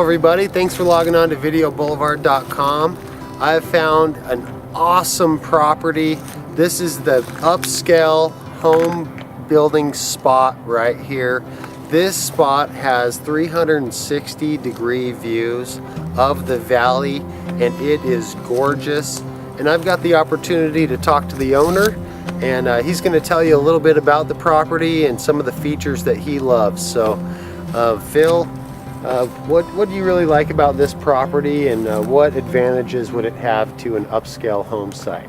everybody, thanks for logging on to videoboulevard.com. I have found an awesome property. This is the Upscale Home Building spot right here. This spot has 360-degree views of the valley, and it is gorgeous. And I've got the opportunity to talk to the owner, and he's going to tell you a little bit about the property and some of the features that he loves. So Phil, what do you really like about this property, and what advantages would it have to an upscale home site?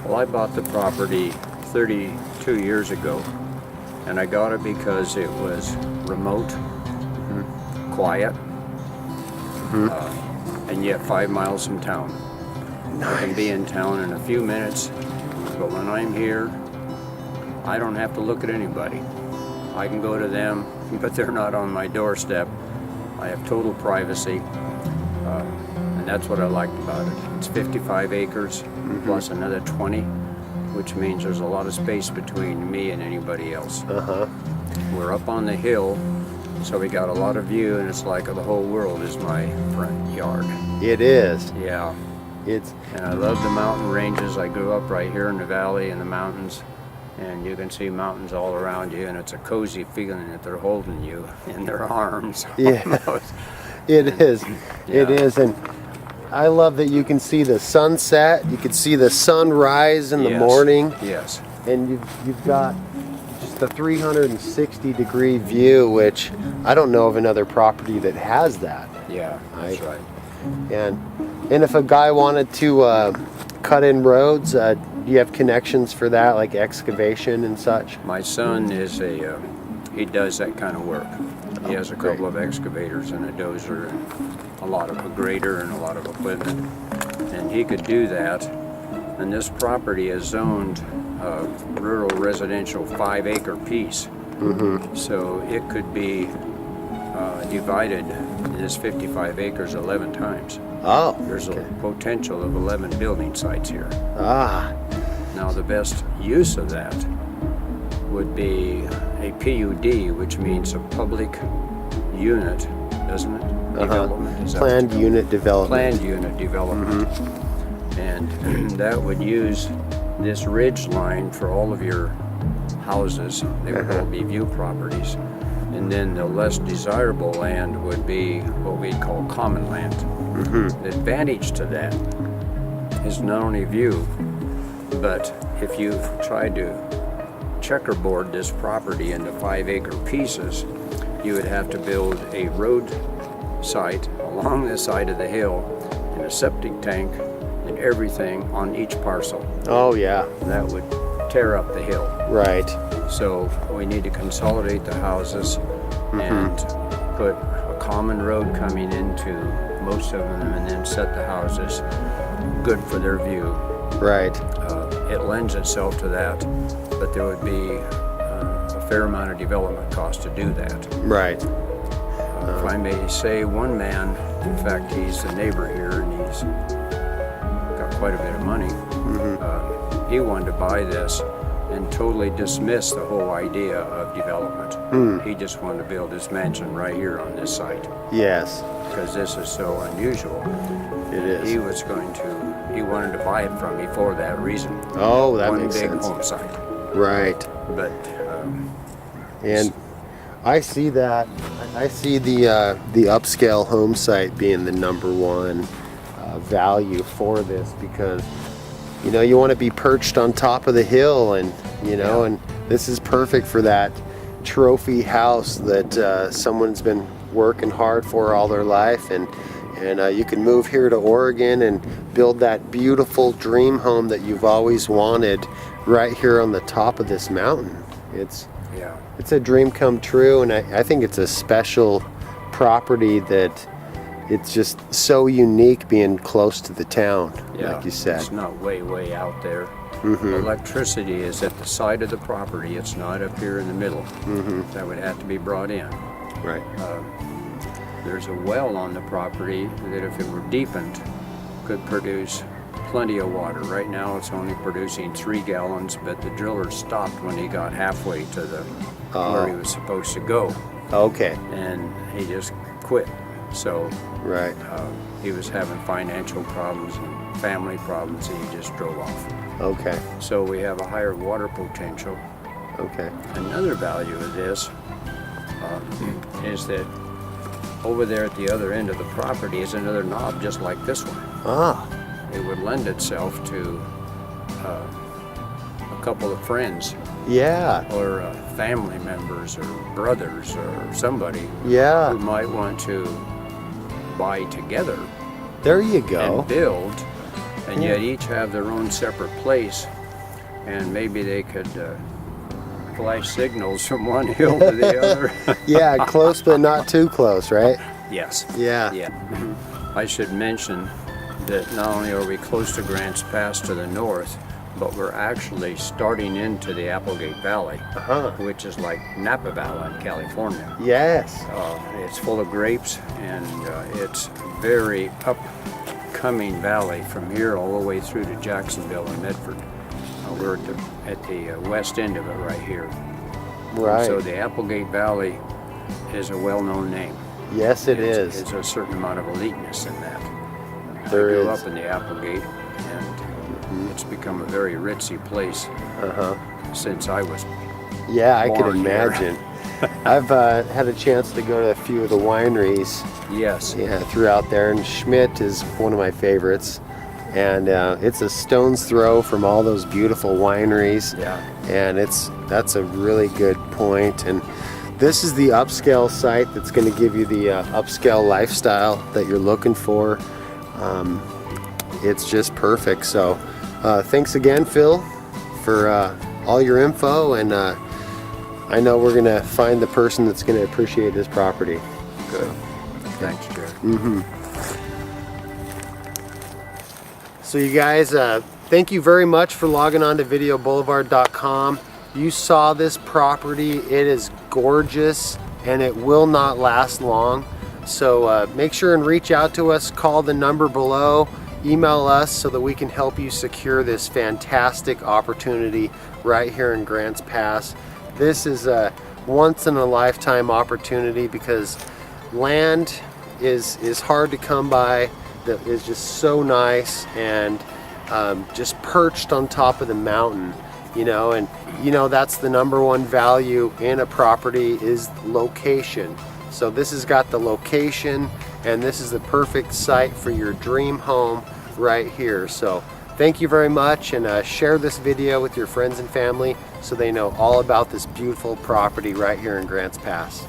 Well, I bought the property 32 years ago, and I got it because it was remote, quiet, and yet 5 miles from town. Nice. I can be in town in a few minutes, but when I'm here, I don't have to look at anybody. I can go to them, but they're not on my doorstep. I have total privacy, and that's what I liked about it. It's 55 acres plus another 20, which means there's a lot of space between me and anybody else. We're up on the hill, so we got a lot of view, and it's like the whole world is my front yard. It is. Yeah. And I love the mountain ranges. I grew up right here in the valley in the mountains, and you can see mountains all around you, and it's a cozy feeling that they're holding you in their arms. Yeah, it is. Yeah. It is, and I love that you can see the sunset. You can see the sunrise in the morning. Yes. And you've got just the 360-degree view, which I don't know of another property that has that. Yeah, that's right. And if a guy wanted to cut in roads, do you have connections for that, like excavation and such? My son is he does that kind of work. He has a couple of excavators and a dozer and a grader and a lot of equipment, and he could do that. And this property is zoned rural residential 5-acre piece, so it could be divided in this 55 acres 11 times. Oh, there's a potential of 11 building sites here. Now the best use of that would be a PUD, which means a public unit, doesn't it? Development. Planned unit development. Planned unit development. And that would use this ridge line for all of your houses. They would all be view properties. And then the less desirable land would be what we call common land. The advantage to that is not only view, but if you try to checkerboard this property into 5-acre pieces, you would have to build a road site along the side of the hill and a septic tank and everything on each parcel. Oh yeah. That would tear up the hill. Right. So we need to consolidate the houses and put a common road coming into most of them, and then set the houses good for their view. Right. It lends itself to that, but there would be a fair amount of development cost to do that. Right. If I may say, one man, in fact, he's a neighbor here, and he's got quite a bit of money. He wanted to buy this and totally dismiss the whole idea of development. He just wanted to build his mansion right here on this site. Yes. Because this is so unusual. It is. He wanted to buy it from me for that reason. Oh, that makes sense. One big home site. Right. But, and I see that. I see the upscale home site being the #1 value for this, because you want to be perched on top of the hill, and and this is perfect for that trophy house that someone's been working hard for all their life, and you can move here to Oregon and build that beautiful dream home that you've always wanted right here on the top of this mountain. It's a dream come true, and I think it's a special property that it's just so unique being close to the town, like you said. It's not way out there. Electricity is at the side of the property. It's not up here in the middle. That would have to be brought in. Right. There's a well on the property that, if it were deepened, could produce plenty of water. Right now it's only producing 3 gallons, but the driller stopped when he got halfway to where he was supposed to go. Okay. And he just quit. So Right. he was having financial problems and family problems, and he just drove off. Okay. So we have a higher water potential. Okay. Another value of this is that over there at the other end of the property is another knob just like this one. Ah. It would lend itself to a couple of friends Yeah. or family members or brothers or somebody Yeah. who might want to buy together There you go. and build, and yet each have their own separate place, and maybe they could flash signals from one hill to the other. Yeah, close but not too close, right? Yes. Yeah. Yeah. I should mention that not only are we close to Grants Pass to the north, but we're actually starting into the Applegate Valley, Uh-huh. which is like Napa Valley in California. Yes. It's full of grapes, and it's a very upcoming valley from here all the way through to Jacksonville and Medford. We're at the west end of it right here. Right. So the Applegate Valley is a well-known name. Yes, it is. There's a certain amount of eliteness in that. There I grew is. up in the Applegate, and it's become a very ritzy place Uh-huh. since I was. Yeah, I can Born here. imagine. I've had a chance to go to a few of the wineries Yes. throughout there, and Schmidt is one of my favorites. And it's a stone's throw from all those beautiful wineries. Yeah. And that's a really good point. And this is the upscale site that's going to give you the upscale lifestyle that you're looking for. It's just perfect. So thanks again, Phil, for all your info, and I know we're going to find the person that's going to appreciate this property. Good. Thanks, Jared. So you guys, thank you very much for logging on to videoboulevard.com. You saw this property. It is gorgeous, and it will not last long. So make sure and reach out to us. Call the number below. Email us so that we can help you secure this fantastic opportunity right here in Grants Pass. This is a once-in-a-lifetime opportunity because land is hard to come by. That is just so nice, and just perched on top of the mountain, and that's the number one value in a property is location. So this has got the location, and this is the perfect site for your dream home right here. So thank you very much, and share this video with your friends and family so they know all about this beautiful property right here in Grants Pass.